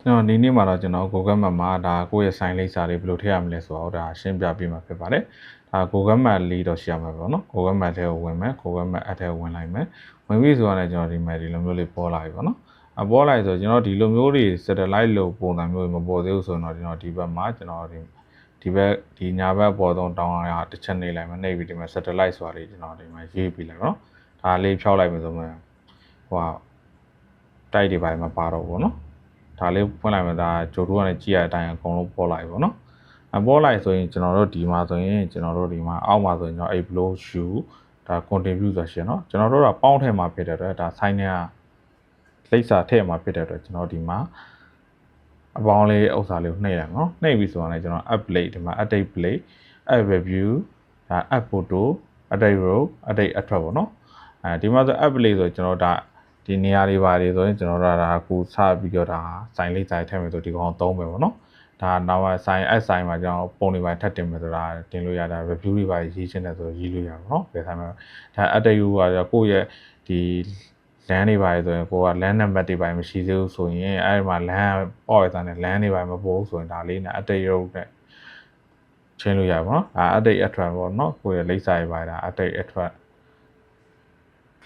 ကျွန်တော်ဒီနေ့မှာတော့ကျွန်တော် Google Map မှာဒါကိုယ့်ရဲ့ sign လိပ်စာလေးဘယ်လိုထည့်ရမလဲဆိုတော့ဒါရှင်းပြပေးမှာဖြစ်ပါတယ်။ဒါ Google Map လေးတော့ရှိရမှာပေါ့နော်။ Google Map ထဲကိုဝင်မယ် Google Map app ထဲကိုဝင်လိုက်မယ်။ဝင်ပြီဆိုတော့ကျွန်တော်ဒီမှာဒီလိုမျိုးလေးပေါ်လာပြီပေါ့နော်။ပေါ်လာဆိုကျွန်တော်ဒီလိုမျိုးတွေ satellite လို့ပုံစံမျိုးမပေါ်သေးဘူးဆိုတော့ကျွန်တော်ဒီဘက်မှာကျွန်တော်ဒီဘက်ဒီညာဘက်ပေါ်တော့တောင်းရတစ်ချက်နေလိုက်မယ်နေပြီးဒီမှာ satellite ဆိုတာလေးကျွန်တော်ဒီမှာရေးပြလိုက်ပေါ့နော်။ဒါလေးဖြောက်လိုက်မယ်ဆိုမှဟိုတိုက်တွေပိုင်းမှာပါတော့ပေါ့နော်။ဒါလေးဖွင့်လိုက်မှာဒါဂျိုတို့ကနေကြည့်ရတဲ့အတိုင်းအကုန်လုံးပေါ်လာပြီပေါ့နော်ပေါ်လိုက်ဆိုရင်ကျွန်တော်တို့ဒီမှာဆိုရင်ကျွန်တော်တို့ဒီမှာအောက်မှာဆိုရင်ကျွန်တော် upload shoe ဒါ contribute ဆိုတာရှိရနော်ကျွန်တော်တို့ကပေါင်းထည့်မှာဖြစ်တဲ့အတွက်ဒါ sign နဲ့လိပ်စာထည့်မှာဖြစ်တဲ့အတွက်ကျွန်တော်ဒီမှာအပေါင်းလေးဥစ္စာလေးကိုနှိပ်လိုက်နော်နှိပ်ပြီဆိုတော့လည်းကျွန်တော် update ဒီမှာ update play app review ဒါ app photo update row update attract ပေါ့နော်ဒီမှာဆို app play ဆိုကျွန်တော်ဒါဒီနေရာတွေပါတယ်ဆိုရင်ကျွန်တော်တို့ဒါကိုစပြီးတော့ဒါ sign လိပ်စာထည့်မယ်ဆိုဒီကောင်သုံးမယ်ပေါ့နော်ဒါနောက် sign app sign မှာကျွန်တော်ပုံတွေပါထပ်တင်မယ်ဆိုတာတင်လို့ရတာ review တွေပါရေးချင်တယ်ဆိုရေးလို့ရပါတော့ဘယ်ဆိုင်မှာဒါ update ကကိုယ့်ရဲ့ဒီလမ်းတွေပါဆိုရင်ကိုကလမ်းနံပါတ်တွေပါမရှိသေးဘူးဆိုရင်အဲ့ဒီမှာလမ်းပေါ့ရတဲ့လမ်းတွေပါမပေါ်ဘူးဆိုရင်ဒါလေးနဲ့ update ရုပ်နဲ့ချင်းလို့ရပါတော့update attract ပေါ့နော်ကိုယ့်ရဲ့လိပ်စာတွေပါဒါ update attract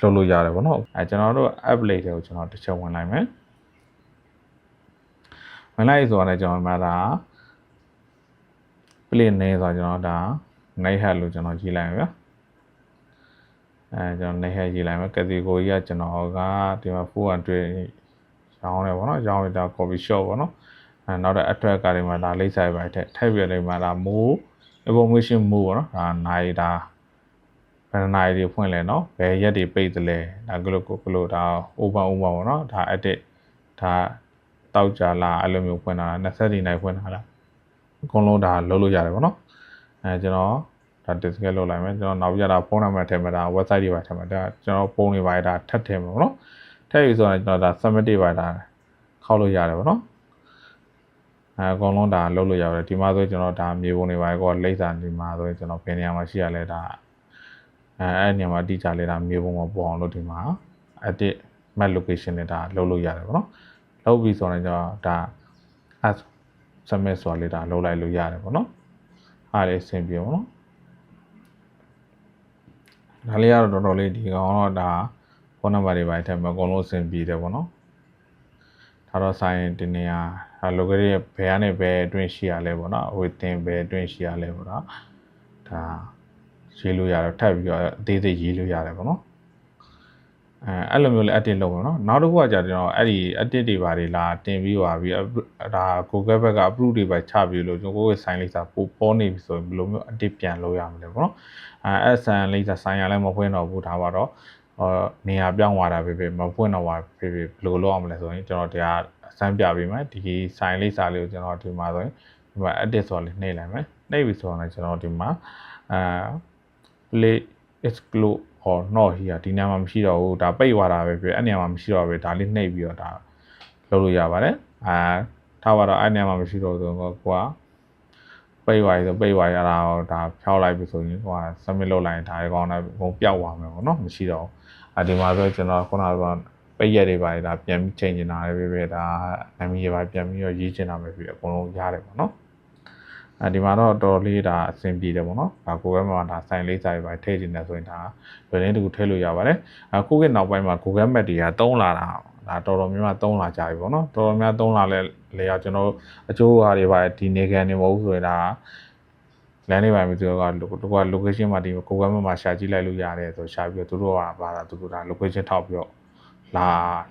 လုပ်လို့ရတယ်ပေါ့နော်ကျွန်တော်တို့ app link တွေကိုကျွန်တော်တစ်ချက်ဝင်လိုက်မယ်ဝင်လိုက်ဆိုတော့ကျွန်တော်မှာဒါ play နေဆိုတော့ကျွန်တော်ဒါ night hat လို့ကျွန်တော်ရေးလိုက်မယ်ဗျကျွန်တော် night hat ရေးလိုက်မယ် category ကကျွန်တော်ကဒီမှာ400ရောင်းတယ်ပေါ့နော်ရောင်းရတာ coffee shop ပေါ့နော်နောက်တော့ attract ကတွေမှာဒါလိပ်စာပဲထည့်ပြတယ်မှာဒါ more information more ပေါ့နော်ဒါနိုင်ဒါဘယ်နိုင်တွေဖွင့်လဲနော်ဘယ်ရက်တွေပိတ်တယ်လဲဒါကလို့ဒါ open ပေါ့နော်ဒါ edit ဒါတောက်ကြလားအဲ့လိုမျိုးဖွင့်တာ20နိုင်ဖွင့်တာလားအကုန်လုံးဒါလုပ်လို့ရတယ်ပေါ့နော်ကျွန်တော်ဒါ display လုပ်လိုက်မယ်ကျွန်တော်နောက်ပြတာဖုန်းနံပါတ်ထည့်မှာဒါ website တွေပါထည့်မှာဒါကျွန်တော်ပုံတွေပါဒါထပ်ထည့်မှာပေါ့နော်ထည့်ပြီဆိုတော့ကျွန်တော်ဒါ submit တွေပါဒါခောက်လို့ရတယ်ပေါ့နော်အကုန်လုံးဒါလုပ်လို့ရတယ်ဒီမှာဆိုကျွန်တော်ဒါမြေပုံတွေပါကောလိပ်စာဒီမှာဆိုကျွန်တော်ဘယ်နေရာမှာရှိရလဲဒါအဲ့နေရာမှာတိကျလဲဒါမြေပုံမှာပေါ်အောင်လို့ဒီမှာ edit map location နဲ့ဒါလုပ်လို့ရတယ်ပေါ့နော်လုပ်ပြီဆိုတော့ကျွန်တော်ဒါ add submit ဆိုတာလေးဒါလုပ်လိုက်လို့ရတယ်ပေါ့နော်အားလေးအဆင်ပြေပေါ့နော်ဒါလေးကတော့တော်တော်လေးဒီကောင်တော့ဒါဖုန်းနံပါတ်တွေပါထည့်မှာအကုန်လုံးအဆင်ပြေတယ်ပေါ့နော်ဒါတော့ဆိုင်ဒီနေရာဒါ local ရဲ့ဘယ်ကနေဘယ်အတွင်းရှိရလဲပေါ့နော် within ဘယ်အတွင်းရှိရလဲပေါ့နော်ဒါရေးလို့ရတယ်ထပ်ပြီးတော့အသေးသေးရေးလို့ရတယ်ပေါ့နော်အဲ့လိုမျိုးလေး edit လုပ်ပါတော့နောက်တစ်ခုကကြာကျွန်တော်အဲ့ဒီ edit တွေပါတွေလာတင်ပြီးပါပြီဒါ Google ဘက်က approve တွေပါချပြီးလို့ကျွန်တော်ကိုယ် sign လိပ်စာပို့ပေါ်နေပြီဆိုရင်ဘယ်လိုမျိုး edit ပြန်လုပ်ရမလဲပေါ့နော်အဲ့ sign လိပ်စာ sign ရလဲမဖွင့်တော့ဘူးဒါပါတော့နေရာပြောင်းသွားတာပဲမဖွင့်တော့ပါပဲဘယ်လိုလုပ်ရမလဲဆိုရင်ကျွန်တော်တရားအစမ်းပြပေးမယ်ဒီ sign လိပ်စာလေးကိုကျွန်တော်ဒီမှာဆိုရင်ဒီမှာ edit ဆိုလေးနှိပ်လိုက်မယ်နှိပ်ပြီဆိုတော့ကျွန်တော်ဒီမှာplay exclude or not here ဒီနေရာမှာမရှိတော့ဘူးဒါပိတ်သွားတာပဲပြအဲ့နေရာမှာမရှိတော့ပဲဒါလေးနှိပ်ပြီးတော့ဒါလုပ်လို့ရပါတယ်ထားပါတော့အဲ့နေရာမှာမရှိတော့ဆိုတော့ကိုကပိတ်သွားပြီဆိုပိတ်သွားရတာဒါဖြောက်လိုက်ပြီဆိုရင်ဟိုက submit လုပ်လိုက်ရင်ဒါကောင်းတာဘုံပျောက်သွားမယ်ပေါ့နော်မရှိတော့ဒီမှာဆိုကျွန်တော်ခုနကပိတ်ရက်တွေပါဒါပြန်ပြီးချိန်နေတာလည်းပဲဒါနာမည်တွေပါပြန်ပြီးတော့ရေးချင်တာပဲပြီးအကုန်လုံးရတယ်ပေါ့နော်ဒီမှာတော့တော်လေးဒါအဆင်ပြေတယ်ပေါ့နော်ကိုယ်ပဲမှာဒါဆိုင်လေးစာတွေပါထည့်နေတယ်ဆိုရင်ဒါလွယ်လင်းတူထည့်လို့ရပါတယ်ကိုယ့်ရဲ့နောက်ပိုင်းမှာ Google Map တွေကတုံးလာတာဒါတော်တော်များများတုံးလာကြပြီပေါ့နော်တော်တော်များတုံးလာလဲလေကျွန်တော်အကျိုးဟာတွေပါဒီနေကန်နေမဟုတ်ဘူးဆိုရင်ဒါလမ်းတွေပါမျိုးတို့က location မှာဒီ Google Map မှာရှာကြည့်လိုက်လို့ရတယ်ဆိုရှာပြီးတော့သူတို့ကဘာသာသူတို့ဒါ location ထောက်ပြီးတော့လ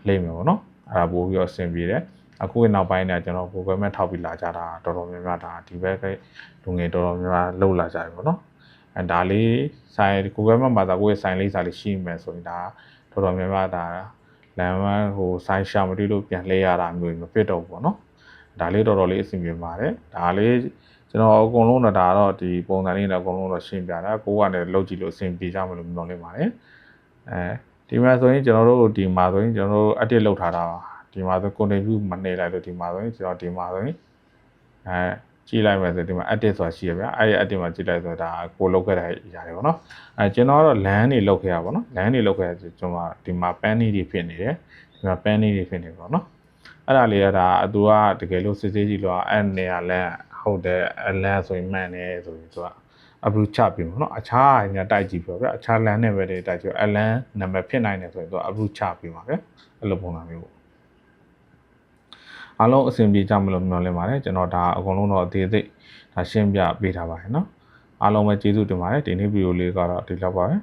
ာလိမ့်မယ်ပေါ့နော်အဲ့ဒါပို့ပြီးတော့အဆင်ပြေတယ်အခုနောက်ပိုင်းเนี่ยကျွန်တော် Google Map ထောက်ပြီးလာကြတာတော်တော်များများဒါဒီဘက်ကလူငယ်တော်တော်များများလောက်လာကြပြီပေါ့နော်ဒါလေးဆိုင် Google Map မှာဒါကိုယ့်ရဲ့ဆိုင်လေးစာလေးရှိမယ်ဆိုရင်ဒါတော်တော်များများဒါလမ်းမဟိုဆိုင်ရှာမတွေ့လို့ပြန်လှည့်ရတာမျိုးမဖြစ်တော့ဘူးပေါ့နော်ဒါလေးတော်တော်လေးအဆင်ပြေပါတယ်ဒါလေးကျွန်တော်အကုန်လုံးတော့ဒါတော့ဒီပုံစံလေးနဲ့အကုန်လုံးတော့ရှင်းပြတာကိုကလည်းလုပ်ကြည့်လို့အဆင်ပြေကြမလို့မျှော်လင့်ပါတယ်ဒီမှာဆိုရင်ကျွန်တော်တို့ဒီမှာဆိုရင်ကျွန်တော်တို့ edit လုပ်ထားတာပါဒီမှာဆို contribute မနှိပ်လိုက်လို့ဒီမှာဆိုရင်ကျွန်တော်ဒီမှာဆိုရင်ကြည့်လိုက်မယ်ဆိုဒီမှာ edit ဆိုတာရှိရဗျာအဲ့ဒီ edit မှာကြည့်လိုက်ဆိုဒါကိုလုပ်ခဲ့တဲ့ຢာတွေပေါ့နော်ကျွန်တော်ကတော့ LAN တွေလုပ်ခဲ့ရပါတော့နော် LAN တွေလုပ်ခဲ့ရဆိုကျွန်တော်ဒီမှာ pan တွေဖြစ်နေတယ်ဒီမှာ pan တွေဖြစ်နေပါတော့နော် အဲ့ဒါလေးကဒါသူကတကယ်လို့စစ်ဆေးကြည့်လို့အဲ့နေရာလဲဟုတ်တယ်အလန်းဆိုရင်မှန်တယ်ဆိုရင်သူကအပရူချပြီပေါ့နော်အခြားညာတိုက်ကြည့်ပြောဗျအခြားလမ်းနဲ့ပဲတိုက်ကြည့်အလန်းနံပါတ်ဖြစ်နိုင်တယ်ဆိုရင်သူကအပရူချပြီပါဗျအဲ့လိုပုံစံမျိုးပေါ့အားလုံးအဆင်ပြေကြမလို့မျှော်လင့်ပါတယ်ကျွန်တော်ဒါအကုန်လုံးတော့အသေးစိတ်ဒါရှင်းပြပေးထားပါတယ်နော်အားလုံးပဲကျေးဇူးတင်ပါတယ်ဒီနေ့ဗီဒီယိုလေးကတော့ဒီလောက်ပါပဲ